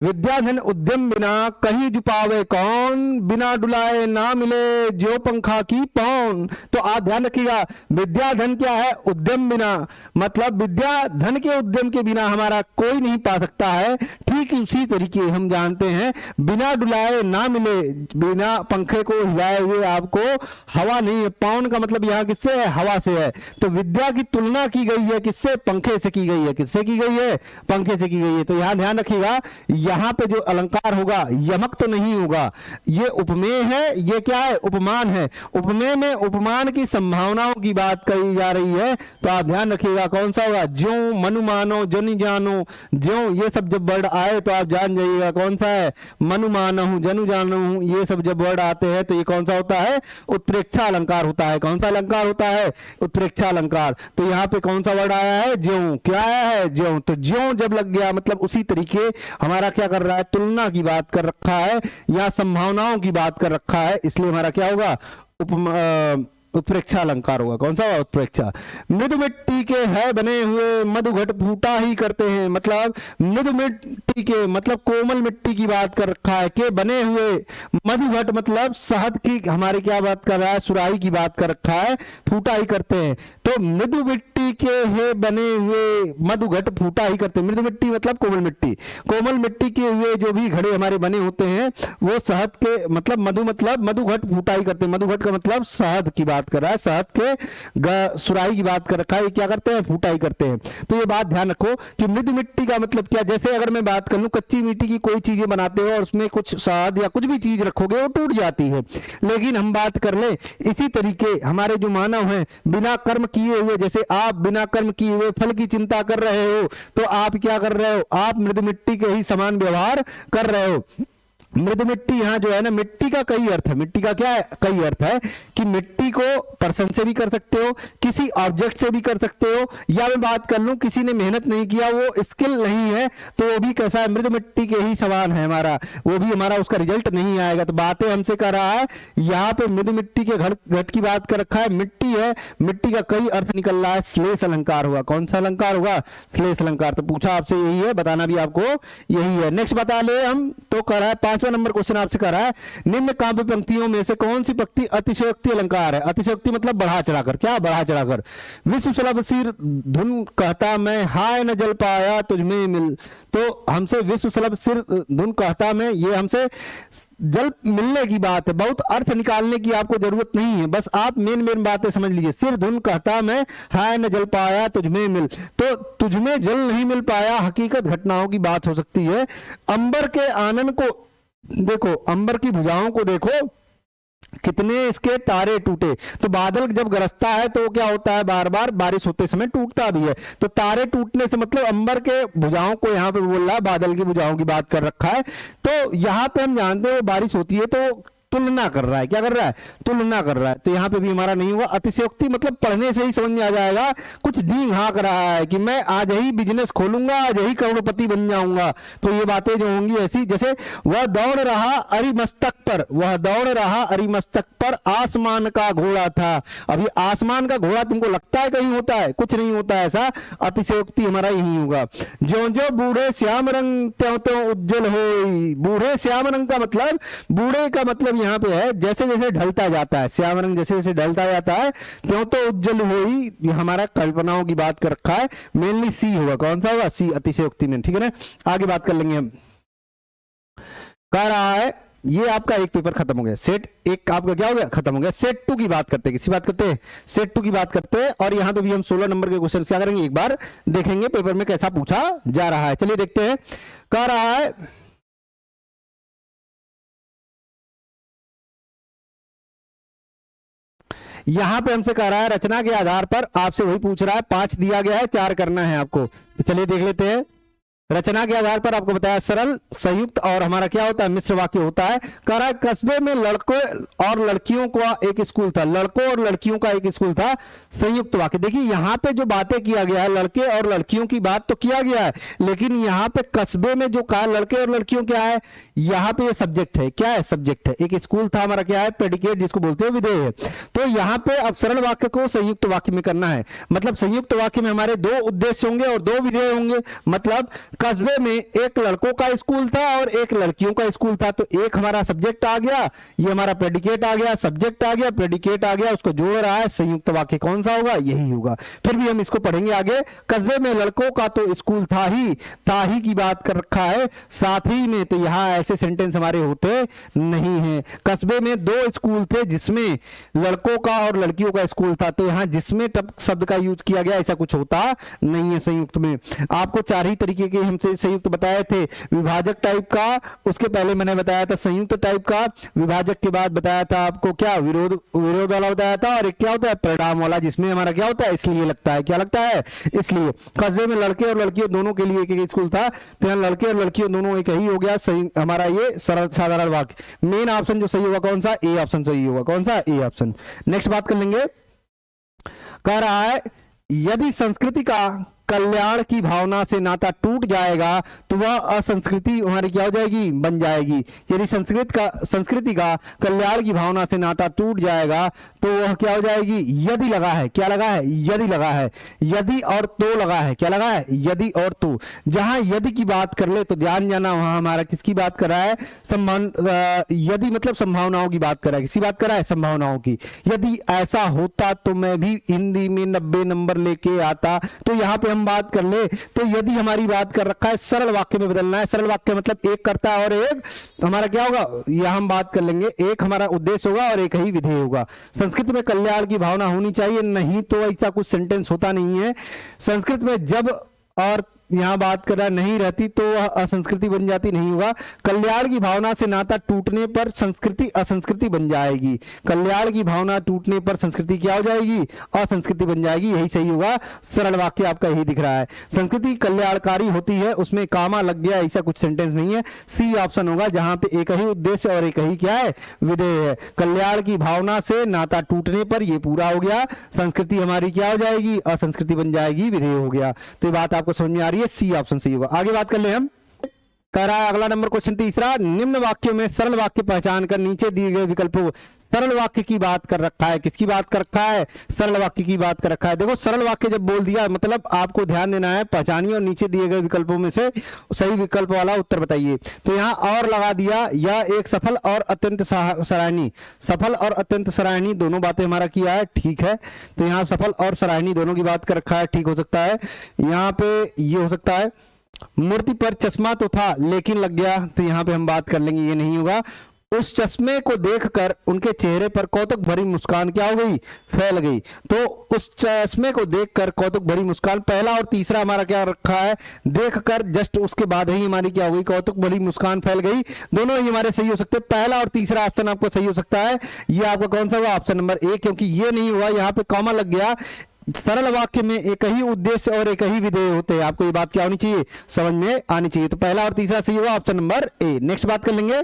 S1: विद्याधन उद्यम बिना कहीं जुपावे कौन, बिना डुलाए ना मिले जो पंखा की पौन। तो आप ध्यान रखिएगा, विद्याधन क्या है, उद्यम बिना, मतलब विद्याधन के उद्यम के बिना हमारा कोई नहीं पा सकता है। ठीक उसी तरीके हम जानते हैं, बिना डुलाए ना मिले, बिना पंखे को हिलाए हुए आपको हवा नहीं है। पौन का मतलब यहां किससे है, हवा से है। तो विद्या की तुलना की गई है किससे, पंखे से की गई है। किससे की गई है, पंखे से की गई है। तो यहां ध्यान रखिएगा, यहां पे जो अलंकार होगा यमक तो नहीं होगा, ये उपमेय है, ये क्या है, उपमान है। उपमेय में उपमान की संभावनाओं की बात कही जा रही है, तो आप ध्यान रखिएगा कौन सा होगा, ज्यों मनु मानो जनु जानो, ज्यों ये सब जब वर्ड आए तो आप जान जाइएगा कौन सा है, मनु मानो जनु जानो, ये सब जब वर्ड आते हैं तो ये कौन सा होता है, उत्प्रेक्षा अलंकार होता है। कौन सा अलंकार होता है, उत्प्रेक्षा अलंकार। तो यहाँ पे कौन सा वर्ड आया है, ज्यों। क्या आया है, ज्यों। तो ज्यों जब लग गया मतलब उसी तरीके हमारा क्या कर रहा है, तुलना की बात कर रखा है या संभावनाओं की बात कर रखा है, इसलिए हमारा क्या होगा, उत्प्रेक्षा अलंकार होगा। कौन सा होगा, उत्प्रेक्षा। मृदु मिट्टी के है बने हुए मधुघट फूटा ही करते हैं, मतलब मृदु मिट्टी के मतलब कोमल मिट्टी की बात कर रखा है, के बने हुए, मधुघट मतलब शहद की हमारी क्या बात कर रहा है, सुराही की बात कर रखा है, फूटा ही करते हैं। तो मृदु मिट्टी के है बने हुए मधुघट फूटा ही करते हैं। मृदु मिट्टी मतलब कोमल मिट्टी, कोमल मिट्टी के हुए जो भी घड़े हमारे बने होते हैं वो शहद के मतलब मधु मतलब मधुघट फूटा ही करते हैं। मधुघट का मतलब शहद की बात कर रहा है, शहद के सुराही की बात कर रखा है, क्या करते हैं, फूटा ही करते हैं। तो ये बात ध्यान रखो कि मृदु मिट्टी का मतलब क्या, जैसे अगर मैं बात कर लूं कच्ची मिट्टी की कोई चीजें बनाते हो और उसमें कुछ शहद या कुछ भी चीज रखोगे वो टूट जाती है, लेकिन हम बात कर ले इसी तरीके हमारे जो मानव हैं बिना कर्म किए हुए, जैसे आप बिना कर्म किए हुए फल की चिंता कर रहे हो, तो आप क्या कर रहे हो, आप मृदु मिट्टी के ही समान व्यवहार कर रहे हो। मृद मिट्टी, यहाँ जो है ना, मिट्टी का कई अर्थ है। मिट्टी का क्या है, कई अर्थ है कि मिट्टी को पर्सन से भी कर सकते हो, किसी ऑब्जेक्ट से भी कर सकते हो, या मैं बात कर लूं किसी ने मेहनत नहीं किया, वो स्किल नहीं है, तो वो भी कैसा है, मृद मिट्टी के ही समान है हमारा, वो भी हमारा उसका रिजल्ट नहीं आएगा। तो बातें हमसे कर रहा है, यहाँ पे मृद मिट्टी के घट की बात कर रखा है, मिट्टी है, मिट्टी का कई अर्थ निकल रहा है, श्लेष अलंकार होगा। कौन सा अलंकार होगा, श्लेष अलंकार। तो पूछा आपसे यही है, बताना भी आपको यही है। नेक्स्ट बता ले हम, तो कर रहा है 5वां नंबर क्वेश्चन आपसे कर रहा है, निम्न काव्य पंक्तियों में से कौन सी पंक्ति अतिशयोक्ति अलंकार है। अतिशयोक्ति मतलब बढ़ा चढ़ाकर, क्या बढ़ा चढ़ाकर। विश्व सुलभ सिर धुन कहता मैं, हाय न जल पाया तुझमें मिल। तो हमसे विश्व सुलभ सिर धुन कहता मैं, ये हमसे जल मिलने की बात है, बहुत अर्थ निकालने की आपको जरूरत नहीं है, बस आप मेन मेन बातें समझ लीजिए। सिर धुन कहता मैं, हाय न जल पाया तुझमें मिल, तो तुझमें जल नहीं मिल पाया, हकीकत घटनाओं की बात हो सकती है। अंबर के आनंद को देखो, अंबर की भुजाओं को देखो, कितने इसके तारे टूटे। तो बादल जब गरजता है तो क्या होता है, बार बार बारिश होते समय टूटता भी है। तो तारे टूटने से मतलब अंबर के भुजाओं को यहाँ पे बोल रहा है, बादल की भुजाओं की बात कर रखा है। तो यहाँ पे हम जानते हैं वो बारिश होती है तो तुलना कर रहा है, क्या कर रहा है, तुलना कर रहा है। तो यहाँ पे भी हमारा नहीं हुआ। अतिशयोक्ति मतलब पढ़ने से ही समझ में आ जाएगा, कुछ डींग हाँक रहा है कि मैं आज ही बिजनेस खोलूंगा, आज ही करोड़पति बन जाऊंगा। तो ये बातें जो होंगी ऐसी, जैसे वह दौड़ रहा अरिमस्तक पर, वह दौड़ रहा अरिमस्तक पर, आसमान का घोड़ा था। अभी आसमान का घोड़ा तुमको लगता है कहीं होता है, कुछ नहीं होता है ऐसा। अतिशयोक्ति हमारा यही होगा। जो जो बूढ़े श्याम रंग त्यों त्यों उज्जवल होई। बूढ़े श्याम रंग का मतलब, बूढ़े का मतलब यहाँ पे है जैसे जैसे ढलता जाता है, श्याम रंग जैसे जैसे ढलता जाता है, त्यों तो उज्जवल होई। ये हमारा कल्पनाओं की बात कर रखा है, मेनली सी होगा। कौन सा होगा, सी, अतिशयोक्ति में, ठीक है ना। आगे बात कर लेंगे हम। कह रहा है ये आपका एक पेपर खत्म हो गया, सेट एक आपका क्या हो गया, खत्म हो गया। सेट 2 की बात करते हैं, किसी बात करते हैं, सेट 2 की बात करते हैं। और यहां पे भी हम 16 नंबर के क्वेश्चन क्या करेंगे, एक बार देखेंगे पेपर में कैसा पूछा जा रहा है। चलिए देखते हैं। कह रहा है यहां पे हमसे कह रहा है रचना के आधार पर आपसे वही पूछ रहा है, 5 दिया गया है, 4 करना है आपको। तो चलिए देख लेते हैं। रचना के आधार पर आपको बताया सरल, संयुक्त और हमारा क्या होता है, मिश्र वाक्य होता है। कह रहा है कस्बे में लड़कों और लड़कियों का एक स्कूल था, लड़कों और लड़कियों का एक स्कूल था, संयुक्त वाक्य। देखिए यहाँ पे जो बातें किया गया है, लड़के और लड़कियों की बात तो किया गया है, लेकिन यहाँ पे कस्बे में जो कहा लड़के और लड़कियों क्या है, यहाँ पे ये सब्जेक्ट है, क्या है, सब्जेक्ट है। एक स्कूल था हमारा क्या है, प्रेडिकेट जिसको बोलते हैं, विधेय है। तो यहाँ पे अब सरल वाक्य को संयुक्त वाक्य में करना है। मतलब संयुक्त वाक्य में हमारे 2 उद्देश्य होंगे और 2 विधेय होंगे। मतलब कस्बे में एक लड़कों का स्कूल था और एक लड़कियों का स्कूल था। तो एक हमारा सब्जेक्ट आ गया, ये हमारा प्रेडिकेट आ गया, सब्जेक्ट आ गया, प्रेडिकेट आ गया, उसको जोड़ रहा है। संयुक्त वाक्य कौन सा होगा, यही होगा। फिर भी हम इसको पढ़ेंगे आगे। कस्बे में लड़कों का तो स्कूल था ही की बात कर रखा है, साथ ही में। तो यहां ऐसे सेंटेंस हमारे होते नहीं है। कस्बे में 2 स्कूल थे जिसमें लड़कों का और लड़कियों का स्कूल था। तो यहां जिसमें शब्द का यूज किया गया, ऐसा कुछ होता नहीं है संयुक्त में। आपको 4 ही तरीके के हमसे संयुक्त बताए थे। विभाजक टाइप का, उसके पहले मैंने बताया था संयुक्त टाइप का, विभाजक के बाद बताया था आपको क्या, विरोध वाला बताया था, और एक क्या होता है, परिणाम वाला, जिसमें हमारा क्या होता है, इसलिए लगता है, क्या लगता है, इसलिए। कस्बे में लड़के और लड़कियों दोनों के लिए एक स्कूल था, तो यहाँ लड़के और लड़कियों दोनों एक ही हो गया सही हमारा ये सरल साधारण वाक्य। मेन ऑप्शन जो सही होगा कौन सा, ए ऑप्शन सही होगा। कौन सा, ए ऑप्शन। नेक्स्ट बात कर लेंगे। कह रहा है यदि संस्कृति का कल्याण की भावना से नाता टूट जाएगा तो वह असंस्कृति हमारी क्या हो जाएगी, बन जाएगी। यदि संस्कृति का कल्याण की भावना से नाता टूट जाएगा तो वह क्या हो जाएगी, यदि लगा है, क्या लगा है, यदि लगा है, यदि और तो लगा है, क्या लगा है, यदि और तो। जहां यदि की बात कर ले तो ध्यान जाना, वहां हमारा किसकी बात कर रहा है, यदि मतलब संभावनाओं की बात कर रहा है, किसी बात कर रहा है, संभावनाओं की। यदि ऐसा होता तो मैं भी हिंदी में 90 नंबर लेके आता। तो यहाँ पे बात कर ले तो यदि हमारी बात कर रखा है, सरल वाक्य में बदलना है। सरल वाक्य मतलब एक करता है और एक हमारा क्या होगा, यह हम बात कर लेंगे। एक हमारा उद्देश्य होगा और एक ही विधेय होगा। संस्कृत में कल्याण की भावना होनी चाहिए, नहीं तो ऐसा कुछ सेंटेंस होता नहीं है। संस्कृत में जब और यहाँ बात कर रहा नहीं रहती तो वह असंस्कृति बन जाती, नहीं होगा। कल्याण की भावना से नाता टूटने पर संस्कृति असंस्कृति बन जाएगी। कल्याण की भावना टूटने पर संस्कृति क्या हो जाएगी? असंस्कृति बन जाएगी, यही सही होगा। सरल वाक्य आपका यही दिख रहा है। संस्कृति कल्याणकारी होती है, उसमें कामा लग गया ऐसा कुछ सेंटेंस नहीं है। सी ऑप्शन होगा, जहां पे एक ही उद्देश्य और एक ही क्या है? विधेय है। कल्याण की भावना से नाता टूटने पर ये पूरा हो गया, संस्कृति हमारी क्या हो जाएगी? असंस्कृति बन जाएगी, विधेय हो गया। तो ये बात आपको समझ में आ रही है, सी ऑप्शन सही होगा। आगे बात कर ले हम। कह रहा है अगला नंबर क्वेश्चन तीसरा, निम्न वाक्यों में सरल वाक्य पहचान कर नीचे दिए गए विकल्पों। सरल वाक्य की बात कर रखा है, किसकी बात कर रखा है? सरल वाक्य की बात कर रखा है। देखो सरल वाक्य जब बोल दिया मतलब आपको ध्यान देना है, पहचानिए और नीचे दिए गए विकल्पों में से सही विकल्प वाला उत्तर बताइए। तो यहाँ और लगा दिया, यह एक सफल और अत्यंत सराहनीय, सफल और अत्यंत सराहनीय दोनों बातें हमारा किया है, ठीक है। तो यहाँ सफल और सराहनीय दोनों की बात कर रखा है, ठीक हो सकता है। यहाँ पे ये हो सकता है मूर्ति पर चश्मा तो था लेकिन लग गया, तो यहां पे हम बात कर लेंगे, ये नहीं होगा। उस चश्मे को देखकर उनके चेहरे पर कौतुक भरी मुस्कान क्या हो गई? फैल गई। तो उस चश्मे को देखकर कौतुक भरी मुस्कान, पहला और तीसरा हमारा क्या रखा है? देखकर जस्ट उसके बाद ही हमारी क्या हो गई? कौतुक भरी मुस्कान फैल गई। दोनों ही हमारे सही हो सकते हैं, पहला और तीसरा ऑप्शन आपको सही हो सकता है। ये आपका कौन सा हुआ? ऑप्शन नंबर ए, क्योंकि ये नहीं हुआ, यहाँ पे कॉमा लग गया। सरल वाक्य में एक ही उद्देश्य और एक ही विधेय होते हैं, आपको ये बात क्या होनी चाहिए? समझ में आनी चाहिए। तो पहला और तीसरा सही होगा, ऑप्शन नंबर ए। नेक्स्ट बात कर लेंगे,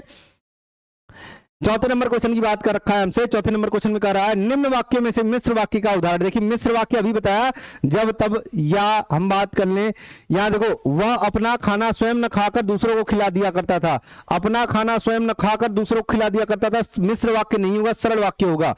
S1: चौथे नंबर क्वेश्चन की बात कर रखा है हमसे। चौथे नंबर क्वेश्चन में कह रहा है निम्न वाक्यों में से मिश्र वाक्य का उदाहरण। देखिए मिश्र वाक्य अभी बताया, जब तब या हम बात कर लें। यहां देखो, वह अपना खाना स्वयं न खाकर दूसरों को खिला दिया करता था। अपना खाना स्वयं न खाकर दूसरों को खिला दिया करता था, मिश्र वाक्य नहीं होगा, सरल वाक्य होगा।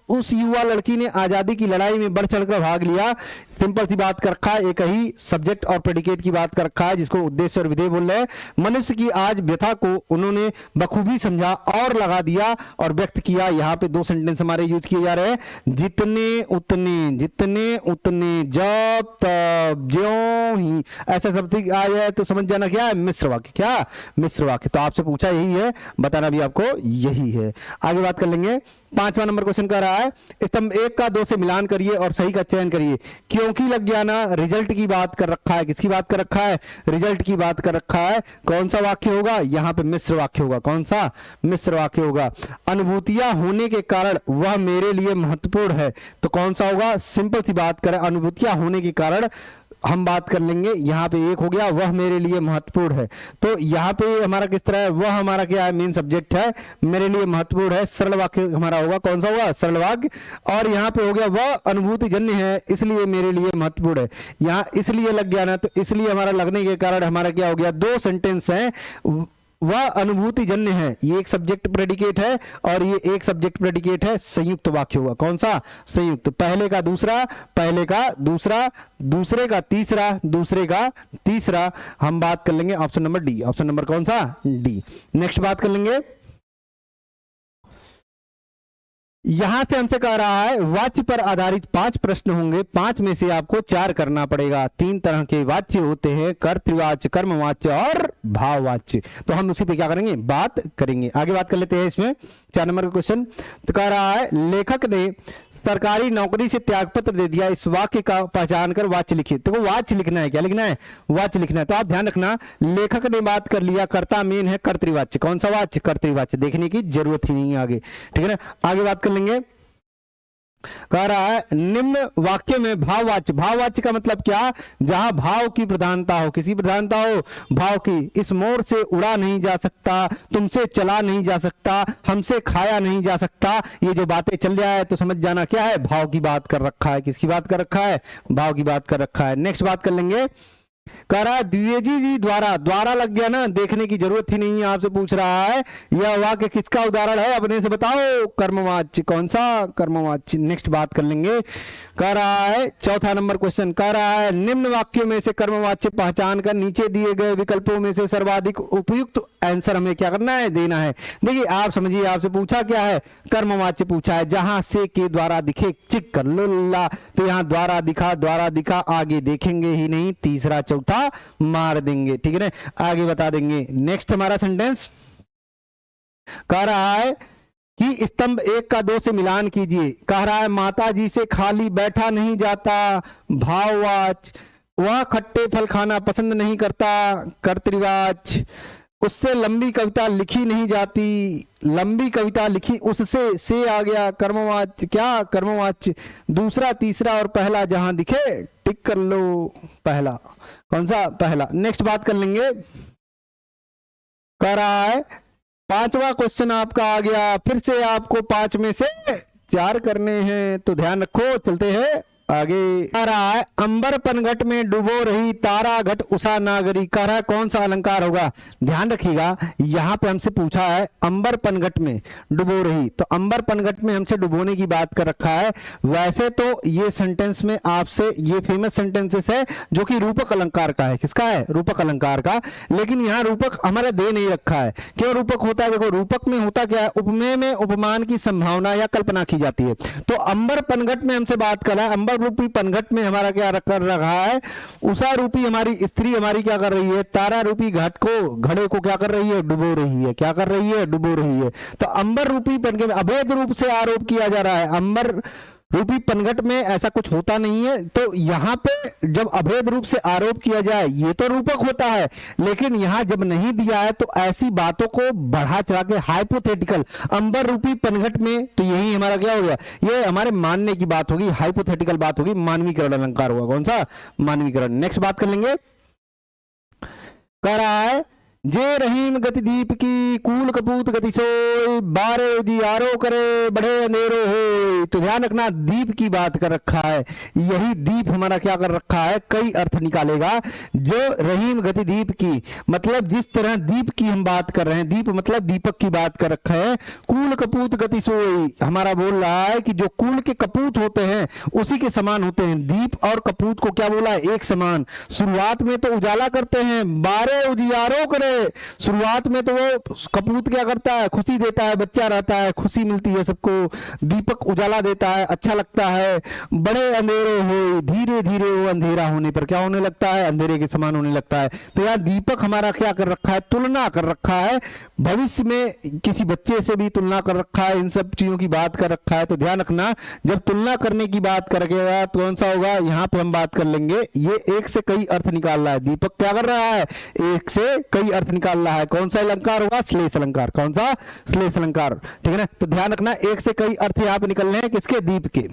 S1: उस युवा लड़की ने आजादी की लड़ाई में बढ़ चढ़कर भाग लिया। सिंपल सी बात कर रखा है, एक ही सब्जेक्ट और प्रेडिकेट की बात कर रखा है, जिसको उद्देश्य और विधेय बोल रहे हैं। मनुष्य की आज व्यथा को उन्होंने बखूबी समझा और लगा दिया और व्यक्त किया। यहां पे दो सेंटेंस हमारे यूज किए जा रहे हैं, जितने उतने, जितने उतने, जब तब, ज्यों ही, ऐसा शब्द आ जाए तो समझ जाना क्या है? मिश्र वाक्य। क्या? मिश्र वाक्य। तो आपसे पूछा यही है, बताना भी आपको यही है। आगे बात कर लेंगे। पांचवा नंबर क्वेश्चन कर रहा है, स्तंभ 1 का 2 से मिलान करिए और सही का चयन करिए। क्योंकि लग गया ना, रिजल्ट की बात कर रखा है। किसकी बात कर रखा है? रिजल्ट की बात कर रखा है। कौन सा वाक्य होगा? यहां पे मिश्र वाक्य होगा। कौन सा? मिश्र वाक्य होगा। अनुभूतियां होने के कारण वह मेरे लिए महत्वपूर्ण है, तो कौन सा होगा? सिंपल सी बात करें, अनुभूतियां होने के कारण हम बात कर लेंगे। यहाँ पे एक हो गया, वह मेरे लिए महत्वपूर्ण है। तो यहाँ पे हमारा किस तरह है? वह हमारा क्या है? मेन सब्जेक्ट है, मेरे लिए महत्वपूर्ण है। सरल वाक्य हमारा होगा, कौन सा होगा? सरल वाक्य। और यहाँ पे हो गया, वह अनुभूति जन्य है इसलिए मेरे लिए महत्वपूर्ण है। यहाँ इसलिए लग गया ना, तो इसलिए हमारा लगने के कारण हमारा क्या हो गया? दो सेंटेंस है, वह अनुभूति जन्य है, ये एक सब्जेक्ट प्रेडिकेट है और ये एक सब्जेक्ट प्रेडिकेट है। संयुक्त वाक्य होगा। कौन सा? संयुक्त। पहले का दूसरा, पहले का दूसरा, दूसरे का तीसरा, दूसरे का तीसरा। हम बात कर लेंगे option number D. Option number कौन सा? डी। नेक्स्ट बात कर लेंगे, यहां से हमसे कह रहा है वाच्य पर आधारित 5 प्रश्न होंगे, 5 में से आपको 4 करना पड़ेगा। 3 तरह के वाच्य होते हैं, कर्तृवाच्य, कर्मवाच्य और भाववाच्य। तो हम उसी पे क्या करेंगे? बात करेंगे। आगे बात कर लेते हैं इसमें 4 नंबर का क्वेश्चन। तो कह रहा है लेखक ने सरकारी नौकरी से त्यागपत्र दे दिया, इस वाक्य का पहचान कर वाच्य लिखिए। देखो वाच्य लिखना है, क्या लिखना है? वाच्य लिखना है। तो आप ध्यान रखना, लेखक ने बात कर लिया, कर्ता मेन है, कर्तृवाच्य। कौन सा वाच्य? कर्तृवाच्य। देखने की जरूरत ही नहीं है आगे, ठीक है ना। आगे बात कर लेंगे, कह रहा है निम्न वाक्य में भाववाच्य। भाववाच्य का मतलब क्या? जहां भाव की प्रधानता हो, किसी प्रधानता हो? भाव की। इस मोड़ से उड़ा नहीं जा सकता, तुमसे चला नहीं जा सकता, हमसे खाया नहीं जा सकता, ये जो बातें चल रहा है तो समझ जाना क्या है? भाव की बात कर रखा है। किसकी बात कर रखा है? भाव की बात कर रखा है। नेक्स्ट बात कर लेंगे, कह रहा है द्विवेदी जी द्वारा, द्वारा लग गया ना, देखने की जरूरत ही नहीं है, आपसे पूछ रहा है यह वाक्य किसका उदाहरण है? अपने से बताओ। कर्मवाच्य। कौन सा? कर्मवाच्य। नेक्स्ट बात कर लेंगे, कह रहा है चौथा नंबर क्वेश्चन, कह रहा है निम्न वाक्यों में से कर्मवाच्य पहचान कर नीचे दिए गए विकल्पों में से सर्वाधिक उपयुक्त आंसर हमें क्या करना है? देना है। देखिए आप समझिए, आपसे पूछा क्या है? कर्मवाच्य पूछा है। जहां से के द्वारा दिखे, चिक कर लो ला, तो यहां द्वारा दिखा, द्वारा दिखा, आगे देखेंगे ही नहीं, तीसरा चौथा मार देंगे, ठीक है ना, आगे बता देंगे। नेक्स्ट हमारा सेंटेंस कह रहा है कि स्तंभ 1 का 2 से मिलान कीजिए। कह रहा है माता जी से खाली बैठा नहीं जाता, भाववाच्य। वह खट्टे फल खाना पसंद नहीं करता, कर्तरिवाच। उससे लंबी कविता लिखी नहीं जाती, लंबी कविता लिखी उससे, से आ गया कर्मवाच्य, क्या कर्मवाच्य। दूसरा, तीसरा और पहला जहां दिखे टिक कर लो पहला। कौन सा? पहला। नेक्स्ट बात कर लेंगे, कह रहा है पांचवा क्वेश्चन आपका आ गया। फिर से आपको 5 में से 4 करने हैं, तो ध्यान रखो। चलते हैं आगे। आ रहा है अंबर पनघट में डूबो रही तारा घट उषा नागरी। कह रहा है कौन सा अलंकार होगा? ध्यान रखिएगा, यहां पे हमसे पूछा है अंबर पनघट में डुबो रही, तो अंबर पनघट में हमसे डुबोने की बात कर रखा है। वैसे तो ये सेंटेंस में आपसे ये फेमस सेंटेंसेस है जो कि रूपक अलंकार का है। किसका है? रूपक अलंकार का। लेकिन यहाँ रूपक हमारा दे नहीं रखा है। क्यों रूपक होता है? देखो रूपक में होता क्या है, उपमेय में उपमान की संभावना या कल्पना की जाती है। तो अंबर पनघट में हमसे बात कर रहा है, अंबर रूपी पनघट में हमारा क्या कर रखा है, उषा रूपी हमारी स्त्री हमारी क्या कर रही है, तारा रूपी घट को, घड़े को क्या कर रही है? डुबो रही है। क्या कर रही है? डुबो रही है। तो अंबर रूपी पनघट में अवैध रूप से आरोप किया जा रहा है। अंबर रूपी पनघट में ऐसा कुछ होता नहीं है। तो यहां पे जब अवैध रूप से आरोप किया जाए ये तो रूपक होता है, लेकिन यहां जब नहीं दिया है तो ऐसी बातों को बढ़ा चढ़ा के हाइपोथेटिकल अंबर रूपी पनघट में, तो यही हमारा क्या हो गया, ये हमारे मानने की बात होगी, हाइपोथेटिकल बात होगी, मानवीकरण अलंकार होगा। कौन सा? मानवीकरण। नेक्स्ट बात कर लेंगे, कह रहा है जे रहीम गति दीप की कूल कपूत गति सोई, बारे उजियारो करे बढ़े अंधेरो हो। तो ध्यान रखना दीप की बात कर रखा है, यही दीप हमारा क्या कर रखा है, कई अर्थ निकालेगा। जो रहीम गति दीप की मतलब जिस तरह दीप की हम बात कर रहे हैं, दीप मतलब दीपक की बात कर रखा है। कूल कपूत गति सोई हमारा बोल रहा है कि जो कूल के कपूत होते हैं उसी के समान होते हैं। दीप और कपूत को क्या बोला है? एक समान। शुरुआत में तो उजाला करते हैं, बारे उजियारो करे। शुरुआत में तो वो कपूत क्या करता है? खुशी देता है, बच्चा रहता है, खुशी मिलती है सबको। दीपक उजाला देता है, अच्छा लगता है। बड़े अंधेरे हो, धीरे धीरे वो अंधेरा होने पर क्या होने लगता है? अंधेरे के समान होने लगता है। तो यार दीपक हमारा क्या कर रखा है? तुलना कर रखा है, भविष्य में किसी बच्चे से भी तुलना कर रखा है, इन सब चीजों की बात कर रखा है। तो ध्यान रखना जब तुलना करने की बात करेगा तो कौन सा होगा? यहाँ पे हम बात कर लेंगे, ये एक से कई अर्थ निकाल रहा है। दीपक क्या कर रहा है? एक से कई अर्थ निकाल रहा है। कौन सा अलंकार होगा? श्लेष अलंकार। कौन सा? श्लेष अलंकार। ठीक है ना? तो ध्यान रखना एक से कई अर्थ यहाँ पे निकलने हैं किसके? दीप के।